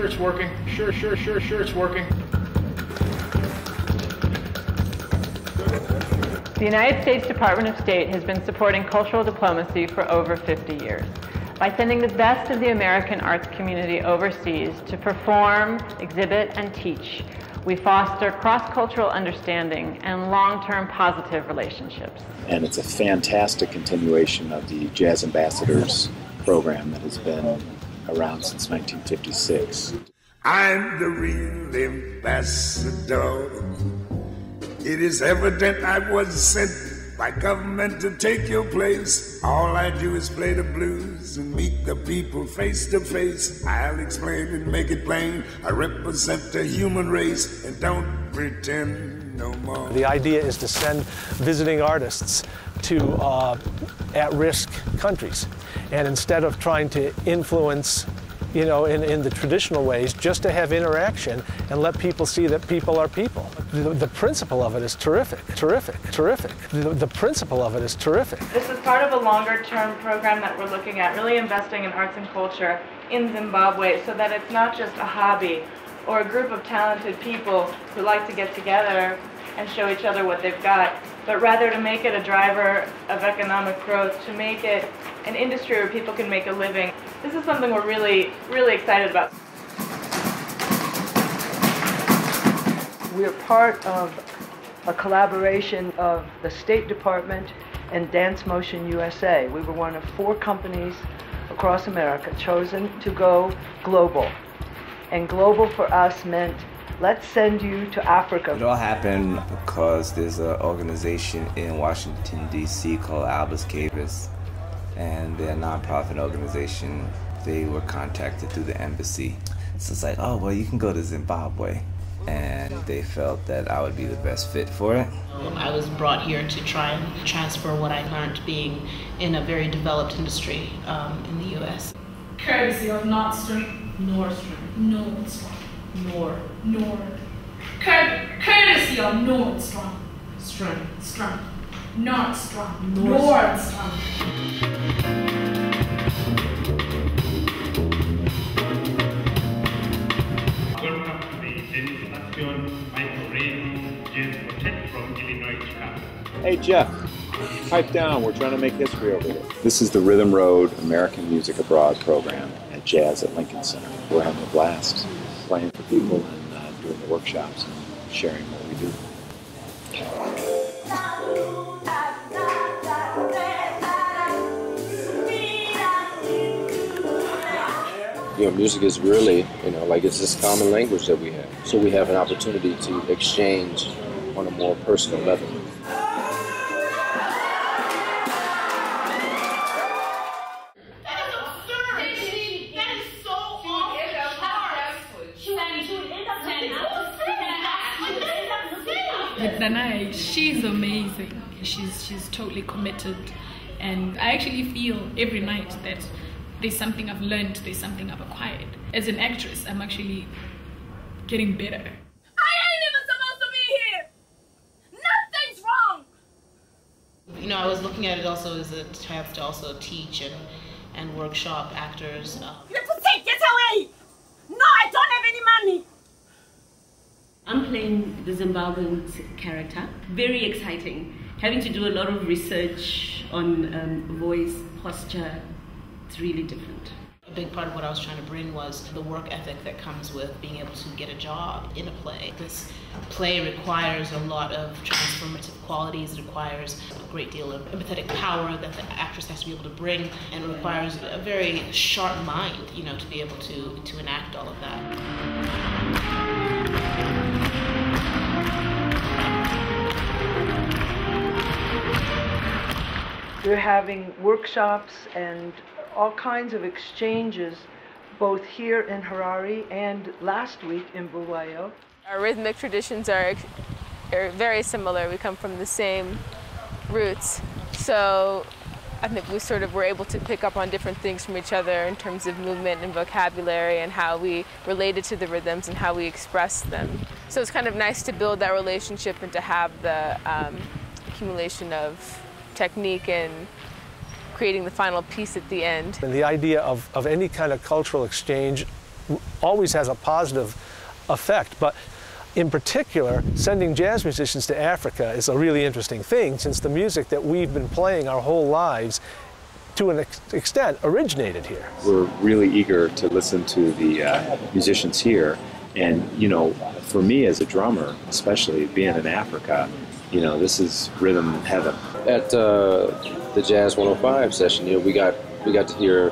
it's working. Sure it's working. The United States Department of State has been supporting cultural diplomacy for over 50 years by sending the best of the American arts community overseas to perform, exhibit, and teach. We foster cross-cultural understanding and long-term positive relationships. And it's a fantastic continuation of the Jazz Ambassadors program that has been around since 1956. I'm the real ambassador. It is evident I was sent by government to take your place. All I do is play the blues and meet the people face to face. I'll explain and make it plain. I represent the human race and don't pretend no more. The idea is to send visiting artists to at-risk countries. And instead of trying to influence, you know, in the traditional ways, just to have interaction and let people see that people are people. The principle of it is terrific. The principle of it is terrific. This is part of a longer-term program that we're looking at, really investing in arts and culture in Zimbabwe so that it's not just a hobby or a group of talented people who like to get together and show each other what they've got, but rather to make it a driver of economic growth, to make it an industry where people can make a living. This is something we're really excited about. We're part of a collaboration of the State Department and Dance Motion USA. We were one of 4 companies across America chosen to go global. And global for us meant, let's send you to Africa. It all happened because there's an organization in Washington, D.C. called Albus Cabus, and they're a nonprofit organization. They were contacted through the embassy. So it's like, oh, well, you can go to Zimbabwe. And they felt that I would be the best fit for it. I was brought here to try and transfer what I learned being in a very developed industry in the U.S. Courtesy of Nordstrom. Courtesy of Nordstrom. Nordstrom. Hey Jeff, pipe down, we're trying to make history over here. This is the Rhythm Road American Music Abroad program at Jazz at Lincoln Center. We're having a blast playing for people and doing the workshops and sharing what we do. You know, music is really, you know, like it's this common language that we have. So we have an opportunity to exchange on a more personal level. With Danae, she's amazing. She's totally committed, and I actually feel every night that there's something I've learned, there's something I've acquired. As an actress, I'm actually getting better. I ain't even supposed to be here! Nothing's wrong! You know, I was looking at it also as a chance to also teach and workshop actors. Get away! No, I don't have any money! I'm playing the Zimbabwean character. Very exciting. Having to do a lot of research on voice, posture. It's really different. A big part of what I was trying to bring was the work ethic that comes with being able to get a job in a play. This play requires a lot of transformative qualities. It requires a great deal of empathetic power that the actress has to be able to bring, and it requires a very sharp mind, you know, to be able to enact all of that. We're having workshops and all kinds of exchanges, both here in Harare and last week in Bulawayo. Our rhythmic traditions are very similar. We come from the same roots. So I think we sort of were able to pick up on different things from each other in terms of movement and vocabulary and how we related to the rhythms and how we expressed them. So it's kind of nice to build that relationship and to have the accumulation of technique and creating the final piece at the end. And the idea of any kind of cultural exchange always has a positive effect. But in particular, sending jazz musicians to Africa is a really interesting thing, since the music that we've been playing our whole lives, to an extent, originated here. We're really eager to listen to the musicians here. And, you know, for me as a drummer, especially being in Africa, you know, this is rhythm heaven. At the Jazz 105 session, you know, we got to hear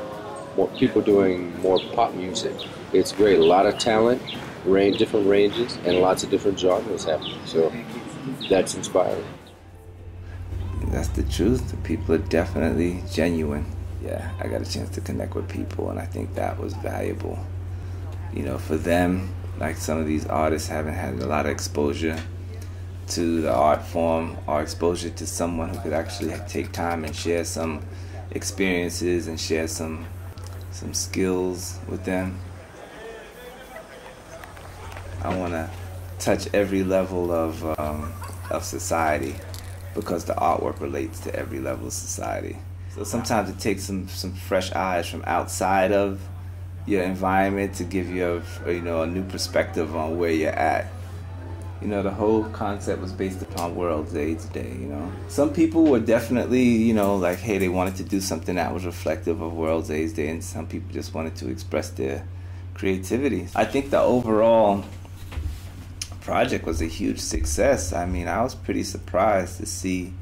more people doing more pop music. It's great. A lot of talent, different ranges, and lots of different genres happening. So that's inspiring. That's the truth. The people are definitely genuine. Yeah, I got a chance to connect with people, and I think that was valuable. You know, for them, like some of these artists haven't had a lot of exposure to the art form or exposure to someone who could actually take time and share some experiences and share some skills with them. I want to touch every level of society, because the artwork relates to every level of society. So sometimes it takes some fresh eyes from outside of your environment to give you a new perspective on where you're at. You know, the whole concept was based upon World AIDS Day, you know. Some people were definitely, you know, like, hey, they wanted to do something that was reflective of World AIDS Day, and some people just wanted to express their creativity. I think the overall project was a huge success. I mean, I was pretty surprised to see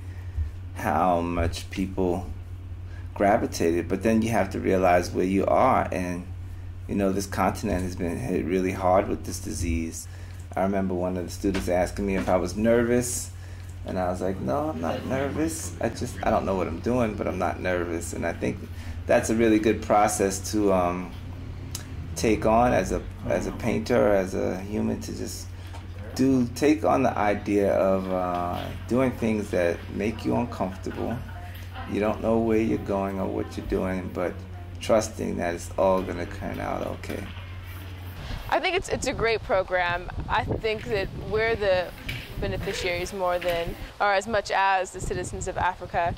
how much people gravitated, but then you have to realize where you are, and you know, this continent has been hit really hard with this disease. I remember one of the students asking me if I was nervous, and I was like, no, I'm not nervous. I don't know what I'm doing, but I'm not nervous. And I think that's a really good process to take on as a painter, as a human, to just take on the idea of doing things that make you uncomfortable. You don't know where you're going or what you're doing, but trusting that it's all going to turn out okay. I think it's a great program. I think that we're the beneficiaries more than, or as much as, the citizens of Africa.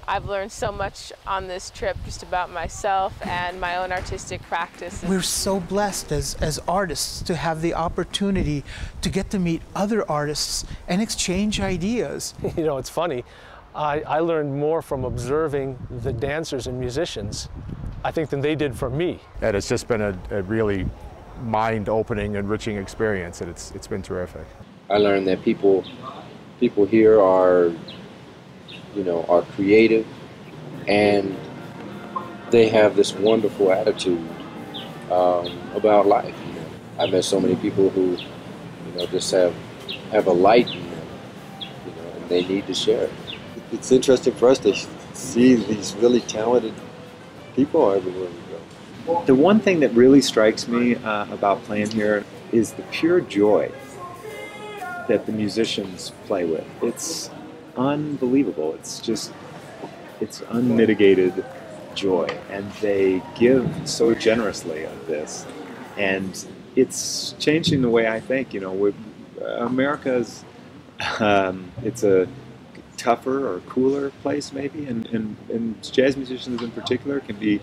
I've learned so much on this trip just about myself and my own artistic practice. We're so blessed as artists to have the opportunity to get to meet other artists and exchange ideas. You know, it's funny. I learned more from observing the dancers and musicians, I think, than they did from me. And it's just been a really mind-opening, enriching experience, and it's been terrific. I learned that people here are creative, and they have this wonderful attitude about life. You know, I met so many people who, just have a light in them, and they need to share it. It's interesting for us to see these really talented people everywhere we go. The one thing that really strikes me about playing here is the pure joy that the musicians play with. It's unbelievable. It's unmitigated joy, and they give so generously of this, and it's changing the way I think. America's it's a tougher or cooler place maybe, and jazz musicians in particular can be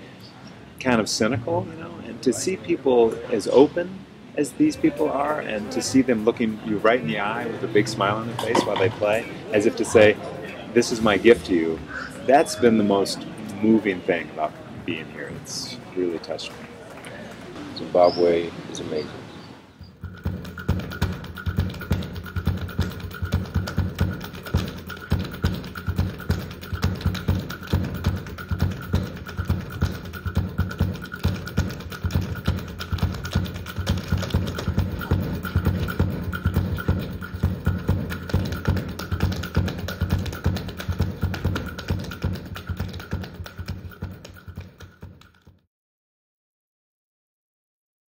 kind of cynical, and to see people as open as these people are, and to see them looking you right in the eye with a big smile on their face while they play, as if to say, this is my gift to you, that's been the most moving thing about being here. It's really touched me. Zimbabwe is amazing.